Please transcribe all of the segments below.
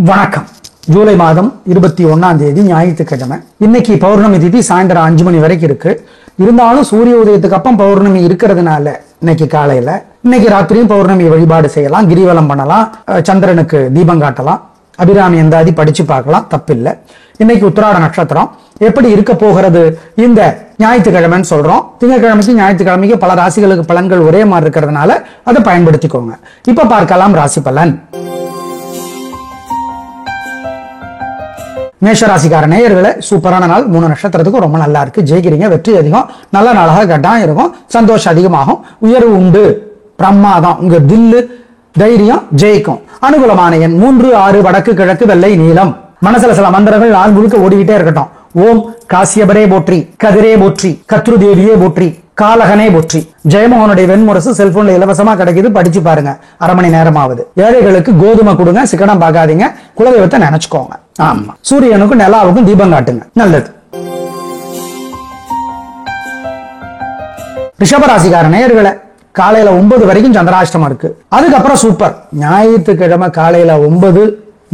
வணக்கம். ஜூலை மாதம் 21ஆம் தேதி ஞாயிற்றுக்கிழமை. இன்னைக்கு பௌர்ணமி திதி சாயந்தரம் 5 மணி வரைக்கும் இருக்கு. இருந்தாலும் சூரிய உதயத்துக்கு அப்புறம் பௌர்ணமி இருக்கிறதுனால இன்னைக்கு காலையில இன்னைக்கு ராத்திரியும் பௌர்ணமி வழிபாடு செய்யலாம், கிரிவலம் பண்ணலாம், சந்திரனுக்கு தீபம் காட்டலாம், அபிராமி எந்தாதி படிச்சு பார்க்கலாம், தப்பில்லை. இன்னைக்கு உத்திராட நட்சத்திரம் எப்படி இருக்க போகிறது இந்த ஞாயிற்றுக்கிழமைன்னு சொல்றோம். திங்கட்கிழமைக்கு ஞாயிற்றுக்கிழமைக்கு பல ராசிகளுக்கு பலன்கள் ஒரே மாதிரி இருக்கிறதுனால அதை பயன்படுத்திக்கோங்க. இப்ப பார்க்கலாம் ராசி பலன். மேஷராசிக்கார நேயர்களே, சூப்பரான நாள். 3 நட்சத்திரத்துக்கும் ரொம்ப நல்லா இருக்கு. ஜெயிக்கிறீங்க, வெற்றி அதிகம், நல்ல நாளாக கட்டாயம் இருக்கும், சந்தோஷம் அதிகமாகும், உயர்வு உண்டு, பிரமாதம். உங்க தில்லு தைரியம் ஜெயிக்கும். அனுகூலமான எண் 3, 6, வடக்கு கிழக்கு வெள்ளை நீலம். மனசுல சில மந்திரங்கள் நாள் முழுக்க ஓடிக்கிட்டே இருக்கட்டும். ஓம் காசியபரே போற்றி, கதிரே போற்றி, கத்ரு தேவியே போற்றி, காலகனே போற்றி. ஜெயமோகனுடைய வெண்முரசு செல்போன்ல இலவசமா கிடைக்குது, படிச்சு பாருங்க. அரை மணி நேரமாவது. ஏழைகளுக்கு கோதுமை கொடுங்க, சிக்கனம் பார்க்காதீங்க, குலதெய்வத்தை நினைச்சுக்கோங்க. ஆமா, சூரியனுக்கும் நிலாவுக்கும் தீபம் காட்டுங்க, நல்லது. ரிஷபராசிக்கார நேயர்களே, காலையில 9 வரைக்கும் சந்திராஷ்டமம் இருக்கு. அதுக்கப்புறம் சூப்பர். ஞாயிற்றுக்கிழமை காலையில 9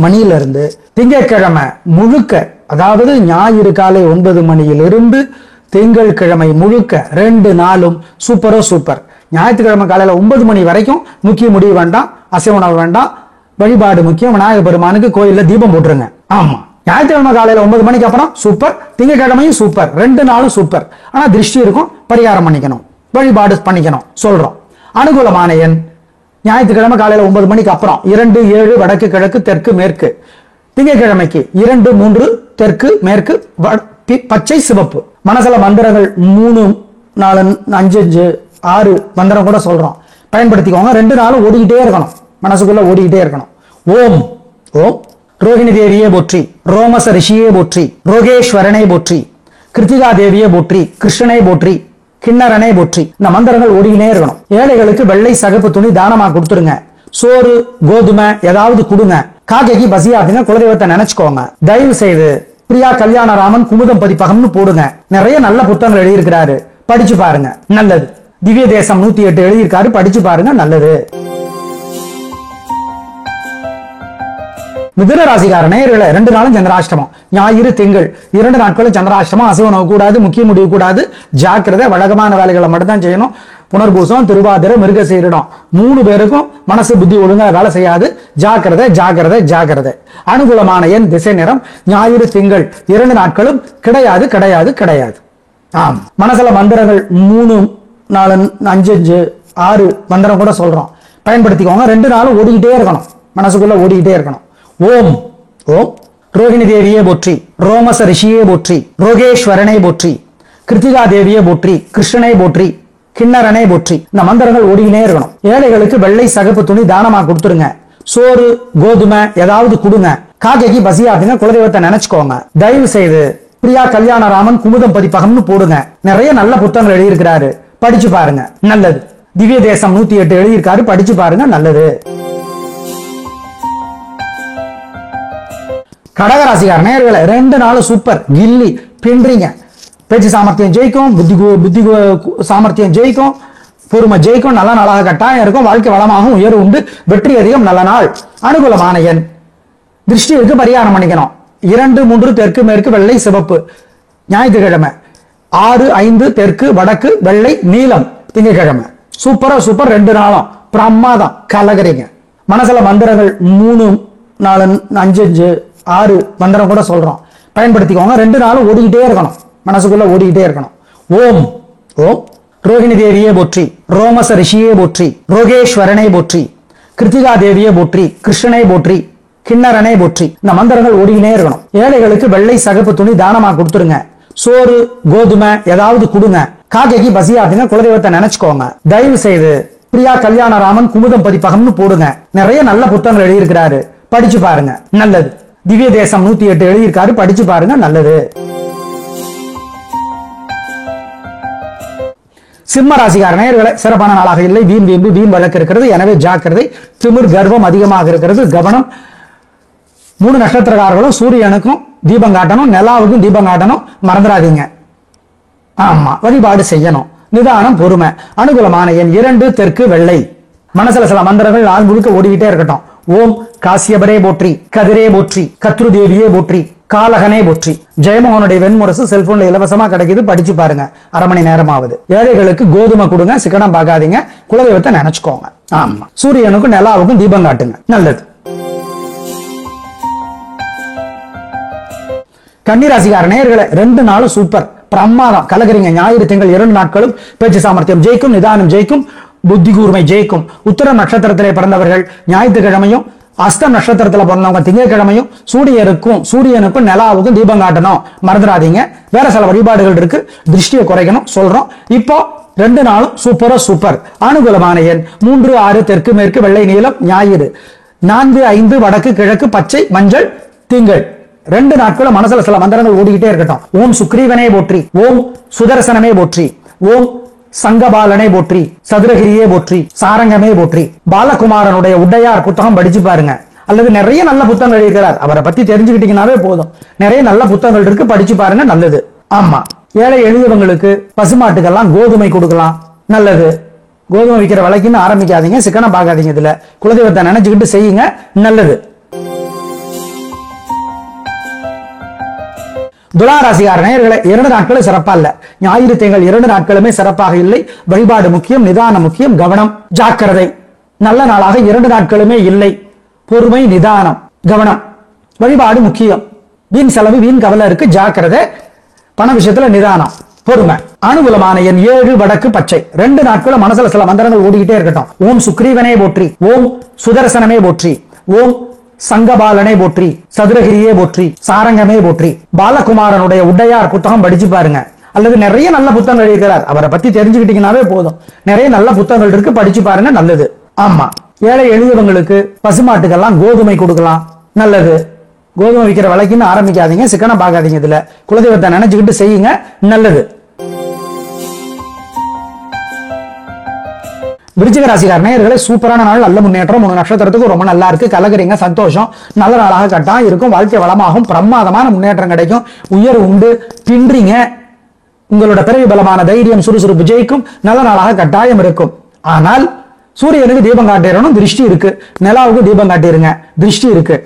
மணியில இருந்து திங்கட்கிழமை முழுக்க, அதாவது ஞாயிறு காலை 9 மணியிலிருந்து திங்கள் கிழமை முழுக்க 2 நாளும் சூப்பரோ சூப்பர். ஞாயிற்றுக்கிழமை காலையில 9 மணி வரைக்கும் முக்கிய முடிவு வேண்டாம், அசைவ உணவு வேண்டாம், வழிபாடு முக்கியம். விநாயகர் பெருமானுக்கு கோயில்ல தீபம் போட்டுருங்க. ஆமா, ஞாயிற்றுக்கிழமை காலையில 9 மணிக்கு அப்புறம் சூப்பர். திங்கட்கிழமையும் சூப்பர், 2 நாளும் சூப்பர். ஆனா திருஷ்டி இருக்கும், பரிகாரம் பண்ணிக்கணும், வழிபாடு பண்ணிக்கணும் சொல்றோம். அனுகூலமான எண் ஞாயிற்றுக்கிழமை காலையில 9 மணிக்கு அப்புறம் 2, 7, வடக்கு கிழக்கு தெற்கு மேற்கு. திங்கட்கிழமைக்கு 2, 3 தெற்கு மேற்கு பச்சை சிவப்பு. மனசுல மந்திரங்கள் 3, 4, 5, 6 மந்திரம் கூட சொல்றோம், பயன்படுத்திக்கோங்க. 2 நாளும் ஓடிக்கிட்டே இருக்கணும், மனசுக்குள்ள ஓடிக்கிட்டே இருக்கணும். ஓம் ஓம் ரோஹிணி தேவியே போற்றி, ரோமச ரிஷியே போற்றி, ரோகேஸ்வரனை போற்றி, கிருத்திகா தேவியே போற்றி, கிருஷ்ணனை போற்றி, கிண்ணரனை போற்றி. இந்த மந்திரங்கள் ஓடிக்கிட்டே இருக்கணும். ஏழைகளுக்கு வெள்ளை சகப்பு துணி தானமா கொடுத்துருங்க. சோறு கோதுமை ஏதாவது கொடுங்க. காக்கைக்கு பசியாதுங்க, குலதெய்வத்தை நினைச்சுக்கோங்க. தயவு செய்து பிரியா கல்யாணராமன் குமுதம் பதிப்பகம்னு போடுங்க. நிறைய நல்ல புத்தகங்கள் எழுதியிருக்கிறாரு, படிச்சு பாருங்க, நல்லது. திவ்ய தேசம் 108 எழுதியிருக்காரு, படிச்சு பாருங்க, நல்லது. மிதுன ராசிக்கார நேயர்களே, 2 நாளும் சந்திராஷ்டமம். ஞாயிறு திங்கள் 2 நாட்களும் சந்திராஷ்டமம். அசைவ உணவு கூடாது, முக்கிய முடிவு கூடாது, ஜாக்கிரதை. வழக்கமான வேலைகளை மட்டும் தான் செய்யணும். புனர்பூசம், திருவாதிரை, மிருகசீரிடம் 3 பேருக்கும் மனசு புத்தி ஒழுங்கா வேலை செய்யாது. ஜாக்கிரதை ஜாக்கிரதை ஜாக்கிரதை. அனுகூலமான எண் திசை நிறம் ஞாயிறு திங்கள் 2 நாட்களும் கிடையாது கிடையாது கிடையாது. ஆம், மனசுல மந்திரங்கள் 3, 4, 5, 6 மந்திரம் கூட சொல்றோம், பயன்படுத்திக்கோங்க. 2 நாளும் ஓடிக்கிட்டே இருக்கணும், மனசுக்குள்ள ஓடிக்கிட்டே இருக்கணும். ஓம் ஓம் ரோஹிணி தேவியே போற்றி, ரோமச ரிஷியே போற்றி, ரோகேஸ்வரனை போற்றி, கிருத்திகா தேவியே போற்றி, கிருஷ்ணனை போற்றி, கிண்ணரனை போற்றி. இந்த மந்திரங்கள் ஓடிக்கிட்டே இருக்கணும். ஏழைகளுக்கு வெள்ளை சகப்பு துணி தானமா கொடுத்துருங்க. சோறு கோதுமை ஏதாவது கொடுங்க. காக்கைக்கு பசியாதுங்க, குலதெய்வத்தை நினைச்சுக்கோங்க. தயவு செய்து பிரியா கல்யாணராமன் குமுதம் பதிப்பகம்னு போடுங்க. நிறைய நல்ல புத்தகங்கள் எழுதியிருக்கிறாரு, படிச்சு பாருங்க, நல்லது. திவ்ய தேசம் 108 எழுதியிருக்காரு, படிச்சு பாருங்க, நல்லது. கடகராசிக்கார நேயர்களே, 2 நாளும் சூப்பர். கில்லி பின்றீங்க. பேச்சு சாமர்த்தியம் ஜெயிக்கும், புத்தி சாமர்த்தியம் ஜெயிக்கும், பொறுமை ஜெயிக்கும், நல்ல நாளாக கட்டாயம் இருக்கும். வாழ்க்கை வளமாகவும் உயர்வு உண்டு, வெற்றி அதிகம், நல்ல நாள். அனுகூலமான எண் திருஷ்டி இருக்கு, பரிகாரம் பண்ணிக்கணும். 2, 3 தெற்கு மேற்கு வெள்ளை சிவப்பு. ஞாயிற்றுக்கிழமை 6, 5 தெற்கு வடக்கு வெள்ளை நீலம். திங்கட்கிழமை சூப்பரா சூப்பர். 2 நாளும் பிரமாதம், கலகரிங்க. மனசுல மந்திரங்கள் 3, 4, 5, 6 மந்திரம் கூட சொல்றோம், பயன்படுத்திக்கோங்க. 2 நாளும் ஓடிக்கிட்டே இருக்கணும், மனசுக்குள்ள ஓடிக்கிட்டே இருக்கணும். ஓம் ஓம் ரோஹிணி தேவியே போற்றி, ரோமச ரிஷியே போற்றி, ரோகேஸ்வரனை போற்றி, கிருத்திகா தேவியே போற்றி, கிருஷ்ணனை போற்றி, கிண்ணரனை போற்றி. இந்த மந்திரங்கள் ஓடிக்கிட்டே இருக்கணும். ஏழைகளுக்கு வெள்ளை சகப்பு துணி தானமா கொடுத்துருங்க. சோறு கோதுமை ஏதாவது கொடுங்க. காக்கைக்கு பசியாதுங்க, குலதெய்வத்தை நினைச்சுக்கோங்க. தயவு செய்து பிரியா கல்யாணராமன் குமுதம் பதிப்பகம்னு போடுங்க. நிறைய நல்ல புத்தகங்கள் எழுதியிருக்கிறாரு, படிச்சு பாருங்க, நல்லது. திவ்ய தேசம் 108 எழுதியிருக்காரு, படிச்சு பாருங்க, நல்லது. சிம்ம ராசிக்கார நேயர்களே, சிறப்பான நாளாக இல்லை. வீண் வீம்பு வீண் வழக்கு இருக்கிறது, எனவே ஜாக்கிரதை. திமிர் கர்வம் அதிகமாக இருக்கிறது, கவனம். 3 நட்சத்திரக்காரர்களும் சூரியனுக்கும் தீபம் காட்டணும், நிலாவுக்கும் தீபம் காட்டணும், மறந்துடாதீங்க. ஆமா, வழிபாடு செய்யணும். நிதானம் பொறுமை. அனுகூலமான எண் 2 தெற்கு வெள்ளை. மனசுல சில மந்திரங்கள் நாள் முழுக்க ஓடிக்கிட்டே இருக்கட்டும். ஓம் காசியபரே போற்றி, கதிரே போற்றி, கத்ரு தேவியே போற்றி, காலகனே போற்றி. ஜெயமோகனுடைய வெண்முரசு செல்போன்ல இலவசமா கிடைக்குது, படிச்சு பாருங்க. அரை மணி நேரமாவது. ஏழைகளுக்கு கோதுமை கொடுங்க, சிக்கனம் பார்க்காதீங்க, குலதெய்வத்தை நினைச்சுக்கோங்க. ஆமா, சூரியனுக்கும் நிலாவுக்கும் தீபம் காட்டுங்க, நல்லது. கன்னிராசிக்கார நேயர்களே, 2 நாளும் சூப்பர் பிரமாதம், கலகரிங்க. ஞாயிறு திங்கள் 2 நாட்களும் பேச்சு சாமர்த்தியம் ஜெயிக்கும், நிதானம் ஜெயிக்கும், புத்தி கூர்மை ஜெயிக்கும். உத்திரம் நட்சத்திரத்திலே பிறந்தவர்கள் ஞாயிற்றுக்கிழமையும், அஸ்தம் நட்சத்திரத்துல பிறந்தவங்க திங்கட்கிழமையும் சூரியனுக்கும் நிலாவுக்கும் தீபம் காட்டணும், மறந்துடாதீங்க. வேற சில வழிபாடுகள் இருக்கு, திருஷ்டியை குறைக்கணும் சொல்றோம். இப்போ 2 நாளும் சூப்பர். அனுகூலமான எண் 3, 6, தெற்கு மேற்கு, வெள்ளை நீலம். ஞாயிறு 4, 5 வடக்கு கிழக்கு, பச்சை மஞ்சள் திங்கள். 2 நாட்களும் மனசுல சில மந்திரங்கள் ஓடிக்கிட்டே இருக்கட்டும். ஓம் சுக்ரீவனே போற்றி, ஓம் சுதர்சனமே போற்றி, ஓம் சங்கபாலனே போற்றி, சதுரகிரியே போற்றி, சாரங்கமே போற்றி. பாலகுமாரனுடைய உடையார் புத்தகம் படிச்சு பாருங்க, அல்லது நிறைய நல்ல புத்தகங்கள் இருக்கிறார், அவரை பத்தி தெரிஞ்சுக்கிட்டீங்கன்னாவே போதும். நிறைய நல்ல புத்தகங்கள் இருக்கு, படிச்சு பாருங்க, நல்லது. ஆமா, ஏழை எளியவங்களுக்கு பசுமாட்டுக்கெல்லாம் கோதுமை கொடுக்கலாம், நல்லது. கோதுமை விற்கிற விலைக்குன்னு ஆரம்பிக்காதீங்க, சிக்கனம் பார்க்காதீங்க, இதுல குலதெய்வத்தை நினைச்சுக்கிட்டு செய்யுங்க, நல்லது. துளாராசிகார நேயர்களே, 2 நாட்களும் சிறப்பா இல்ல. ஞாயிறு திங்கள் 2 நாட்களுமே சிறப்பாக இல்லை. வழிபாடு முக்கியம், நிதானம் முக்கியம், கவனம் ஜாக்கிரதை. நல்ல நாளாக 2 நாட்களுமே இல்லை. பொறுமை, நிதானம், கவனம், வழிபாடு முக்கியம். வீண் செலவு, வீண் கவலை இருக்கு, ஜாக்கிரதை. பண விஷயத்துல நிதானம், பொறுமை. அனுகூலமான எண் 7 வடக்கு பச்சை. 2 நாட்களும் மனசுல சில மந்திரங்கள் ஓடிக்கிட்டே இருக்கட்டும். ஓம் சுக்ரீவனே போற்றி, ஓம் சுதர்சனமே போற்றி, ஓம் சங்கபாலனே போற்றி, சதுரகிரியே போற்றி, சாரங்கமே போற்றி. பாலகுமாரனுடைய உடையார் புத்தகம் படிச்சு பாருங்க, அல்லது நிறைய நல்ல புத்தகங்கள் இருக்கிறார், அவரை பத்தி தெரிஞ்சுக்கிட்டீங்கன்னாவே போதும். நிறைய நல்ல புத்தகங்கள் இருக்கு, படிச்சு பாருங்க, நல்லது. ஆமா, ஏழை எளியவங்களுக்கு பசுமாட்டுக்கெல்லாம் கோதுமை கொடுக்கலாம், நல்லது. கோதுமை விற்கிற விலைக்குன்னு ஆரம்பிக்காதீங்க, சிக்கனம் பார்க்காதீங்க, இதுல குலதெய்வத்தை நினைச்சுக்கிட்டு செய்யுங்க, நல்லது. விருச்சிக ராசிக்கார நேயர்களே, சூப்பரான நாள், நல்ல முன்னேற்றம். 3 நட்சத்திரத்துக்கு ரொம்ப நல்லா இருக்கு, கலகரிங்க, சந்தோஷம். நல்ல நாளாக கட்டாயம் இருக்கும், வாழ்க்கை வளமாகும், பிரமாதமான முன்னேற்றம் கிடைக்கும், உயர்வு உண்டு, பின்றீங்க. உங்களோட பிறவி பலமான தைரியம், சுறுசுறுப்பு ஜெயிக்கும், நல்ல நாளாக கட்டாயம் இருக்கும். ஆனால் சூரியனுக்கு தீபம் காட்டிடணும், திருஷ்டி இருக்கு. நிலாவுக்கு தீபம் காட்டிருங்க, திருஷ்டி இருக்கு.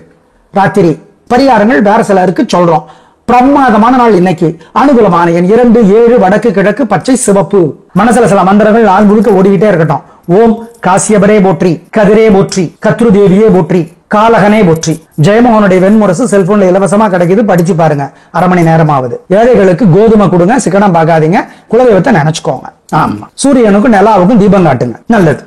ராத்திரி பரிகாரங்கள் வேற சிலருக்கு சொல்றோம். பிரமாதமான நாள் இன்னைக்கு. அனுகூலமான எண் 2, 7 வடக்கு கிழக்கு, பச்சை சிவப்பு. மனசுல சில மந்திரங்கள் நாள் முழுக்க ஓடிக்கிட்டே இருக்கட்டும். ஓம் காசியபரே போற்றி, கதிரே போற்றி, கத்ரு தேவியே போற்றி, காலகனே போற்றி. ஜெயமோகனுடைய வெண்முரசு செல்போன்ல இலவசமா கிடைக்குது, படிச்சு பாருங்க. அரை மணி நேரமாவது. ஏழைகளுக்கு கோதுமை கொடுங்க, சிக்கனம் பார்க்காதீங்க, குலதெய்வத்தை நினைச்சுக்கோங்க. ஆமா, சூரியனுக்கும் நிலாவுக்கும் தீபம் காட்டுங்க, நல்லது.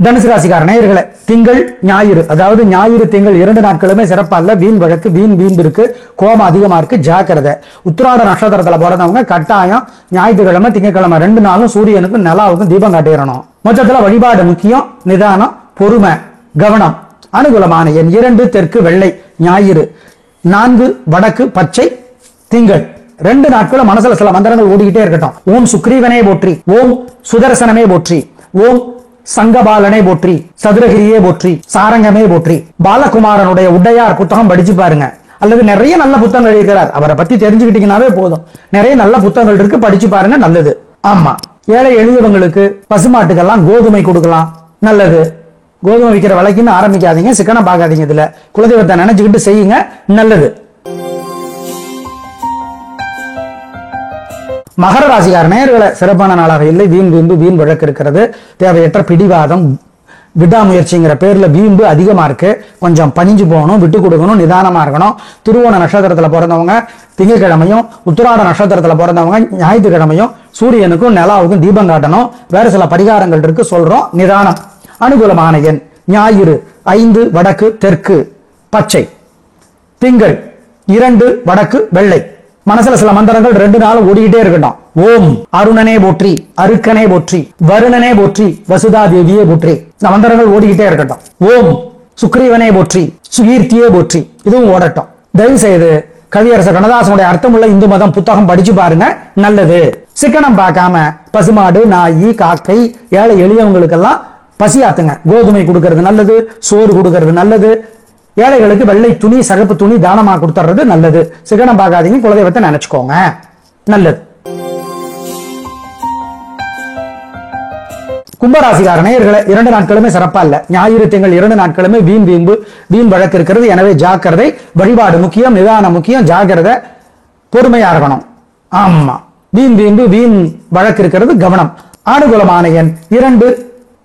தனுசு ராசிக்கார நேயர்களே, திங்கள் ஞாயிறு, அதாவது ஞாயிறு திங்கள் 2 நாட்களுமே சிறப்பா இல்ல. வீண் வழக்கு, வீண் இருக்கு, கோபம் அதிகமா இருக்கு, ஜாக்கிரதை. உத்திராட நட்சத்திரத்துல பிறந்தவங்க கட்டாயம் ஞாயிற்றுக்கிழமை திங்கட்கிழமை 2 நாளும் சூரியனுக்கும் நிலாவுக்கும் தீபம் காட்டிடணும். மொத்தத்துல வழிபாடு முக்கியம், நிதானம், பொறுமை, கவனம். அனுகூலமான எண் 2 தெற்கு வெள்ளை. ஞாயிறு 4 வடக்கு பச்சை திங்கள். 2 நாட்களும் மனசுல சில மந்திரங்கள் ஓடிக்கிட்டே இருக்கட்டும். ஓம் சுக்ரீவனே போற்றி, ஓம் சுதர்சனமே போற்றி, ஓம் சங்கபாலனே போற்றி, சதுரகிரியே போற்றி, சாரங்கமே போற்றி. பாலகுமாரனுடைய உடையார் புத்தகம் படிச்சு பாருங்க, அல்லது நிறைய நல்ல புத்தகங்கள் இருக்கிறார், அவரை பத்தி தெரிஞ்சுக்கிட்டீங்கன்னாவே போதும். நிறைய நல்ல புத்தகங்கள் இருக்கு, படிச்சு பாருங்க, நல்லது. ஆமா, ஏழை எளியவங்களுக்கு பசுமாட்டுக்கெல்லாம் கோதுமை கொடுக்கலாம், நல்லது. கோதுமை விற்கிற விலைக்குன்னு ஆரம்பிக்காதீங்க, சிக்கனம் பார்க்காதீங்க, இதுல குலதெய்வத்தை நினைச்சுக்கிட்டு செய்யுங்க, நல்லது. மகர ராசிக்கார நேயர்களே, சிறப்பான நாளாக இல்லை. வீண் வழக்கு இருக்கிறது, தேவையற்ற பிடிவாதம், விடாமுயற்சிங்கிற பேர்ல வீம்பு அதிகமா இருக்கு. கொஞ்சம் பணிஞ்சு போகணும், விட்டு கொடுக்கணும், நிதானமா இருக்கணும். திருவோண நட்சத்திரத்துல பிறந்தவங்க திங்கட்கிழமையும், உத்திராட நட்சத்திரத்துல பிறந்தவங்க ஞாயிற்றுக்கிழமையும் சூரியனுக்கும் நிலாவுக்கும் தீபம் காட்டணும். வேற சில பரிகாரங்கள் இருக்கு, சொல்றோம், நிதானம். அனுகூலமான எண் ஞாயிறு 5 வடக்கு தெற்கு பச்சை திங்கள் 2 வடக்கு வெள்ளை. மனசுல சில மந்திரங்கள் 2 நாளும் ஓடிக்கிட்டே இருக்கட்டும். ஓம் அருணனே போற்றி, அருக்கனே போற்றி, வருணனே போற்றி, வசுதா தேவியே போற்றி. இந்த மந்திரங்கள் ஓடிக்கிட்டே இருக்கட்டும். ஓம் சுக்ரீவனே போற்றி, சுகீர்த்தியே போற்றி, இதுவும் ஓடட்டும். தயவு செய்து கவியரசர் கண்ணதாசனுடைய அர்த்தமுள்ள இந்து மதம் புத்தகம் படிச்சு பாருங்க, நல்லது. சிக்கனம் பார்க்காம பசுமாடு, நாய், காக்கை, ஏழை எளியவங்களுக்கெல்லாம் பசியாத்துங்க. கோதுமை கொடுக்கறது நல்லது, சோறு கொடுக்கறது நல்லது. ஏழைகளுக்கு வெள்ளை துணி, சகப்பு துணி தானமா கொடுத்துறது நல்லது. சிக்கனம் பார்க்காதீங்க, குலதெய்வத்தை நினைச்சுக்கோங்க, நல்லது. கும்பராசிக்கார நேயர்களே, 2 நாட்களுமே சிறப்பா இல்ல. ஞாயிறு திங்கள் 2 நாட்களுமே வீண் வீம்பு வீண் வழக்கு இருக்கிறது. எனவே ஜாக்கிரதை. வழிபாடு முக்கியம், நிதானம் முக்கியம், ஜாக்கிரதை, பொறுமையா இருக்கணும். ஆமா, வீண் வீம்பு வீண் வழக்கு இருக்கிறது, கவனம். அனுகூலமான எண் 2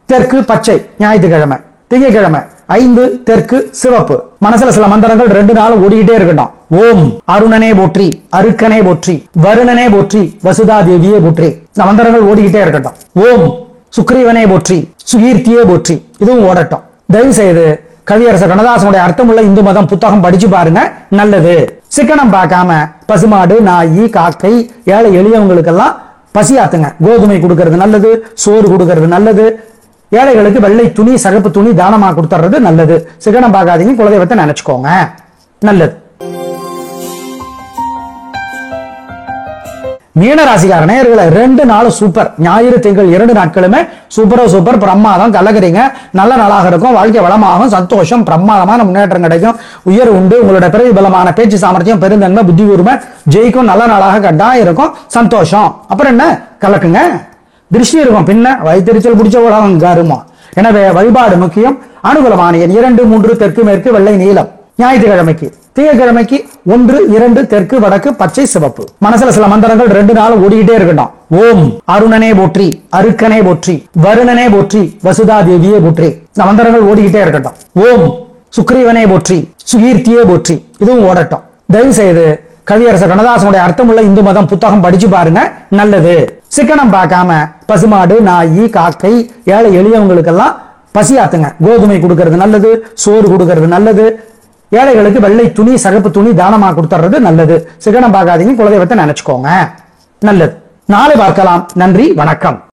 தெற்கு பச்சை. ஞாயிற்றுக்கிழமை. திங்கட்கிழமை 5 தெற்கு சிவப்பு. மனசுல சில மந்திரங்கள் 2 நாளும் ஓடிக்கிட்டே இருக்கட்டும். ஓம் அருணனே போற்றி, அருக்கனே போற்றி, வருணனே போற்றி, வசுதா தேவியே போற்றி. இந்த மந்திரங்கள் ஓடிக்கிட்டே இருக்கட்டும். ஓம் சுக்ரீவனே போற்றி, சுகீர்த்தியே போற்றி. இதுவும் ஓடட்டும். தயவு செய்து கவியரசர் கண்ணதாசனுடைய அர்த்தமுள்ள இந்து மதம் புத்தகம் படிச்சு பாருங்க, நல்லது. சிக்கனம் பார்க்காம பசுமாடு, நாய், காக்கை, ஏழை எளியவங்களுக்கு எல்லாம் பசியாத்துங்க. கோதுமை கொடுக்கறது நல்லது, சோறு கொடுக்கறது நல்லது. ஏழைகளுக்கு வெள்ளை துணி, சகப்பு துணி தானமா கொடுத்துறது நல்லது. சிக்கனம் பார்க்காதீங்க, குலதெய்வத்தை நினைச்சுக்கோங்க, நல்லது. மீனராசிக்கார நேயர்களை 2 நாளும் சூப்பர். ஞாயிறு திங்கள் 2 நாட்களுமே சூப்பர் பிரமாதம். கலக்குறீங்க, நல்ல நாளாக இருக்கும். வாழ்க்கை வளமாகும், சந்தோஷம், பிரமாதமான முன்னேற்றம் கிடைக்கும், உயர் உண்டு. உங்களோட பிறவி பலமான பேச்சு சாமர்த்தியம், பெருந்தன்மை, புத்தி கூர்மை ஜெயிக்கும். நல்ல நாளாக கட்டாயம் இருக்கும், சந்தோஷம். அப்புறம் என்ன, கலக்குங்க. திருஷ்டி இருக்கும், பின்ன வயிற்றுச்சல் பிடிச்ச உலகம் கருமம். எனவே வழிபாடு முக்கியம். அனுகூலமான எண் 2 3 தெற்கு மேற்கு வெள்ளை நீலம். ஞாயிற்றுக்கிழமைக்கு. திங்கட்கிழமைக்கு 1 2 தெற்கு வடக்கு பச்சை சிவப்பு. மனசுல சில மந்திரங்கள் 2 நாளும் ஓடிக்கிட்டே இருக்கட்டும். ஓம் அருணனே போற்றி, அருக்கனே போற்றி, வருணனே போற்றி, வசுதா தேவியே போற்றி. இந்த மந்திரங்கள் ஓடிக்கிட்டே இருக்கட்டும். ஓம் சுக்ரீவனே போற்றி, சுகீர்த்தியே போற்றி. இதுவும் ஓடட்டும். தயவு செய்து கவியரசர் கண்ணதாசனுடைய அர்த்தமுள்ள இந்து மதம் புத்தகம் படிச்சு பாருங்க, நல்லது. சிக்கனம் பார்க்காம பசுமாடு, நாய், காக்கை, ஏழை எளியவங்களுக்கு எல்லாம் பசியாத்துங்க. கோதுமை கொடுக்கறது நல்லது, சோறு கொடுக்கறது நல்லது. ஏழைகளுக்கு வெள்ளை துணி, சகப்பு துணி தானமா கொடுத்துறது நல்லது. சிக்கனம் பார்க்காதீங்க, குலதெய்வத்தை நினைச்சுக்கோங்க, நல்லது. நாளை பார்க்கலாம். நன்றி, வணக்கம்.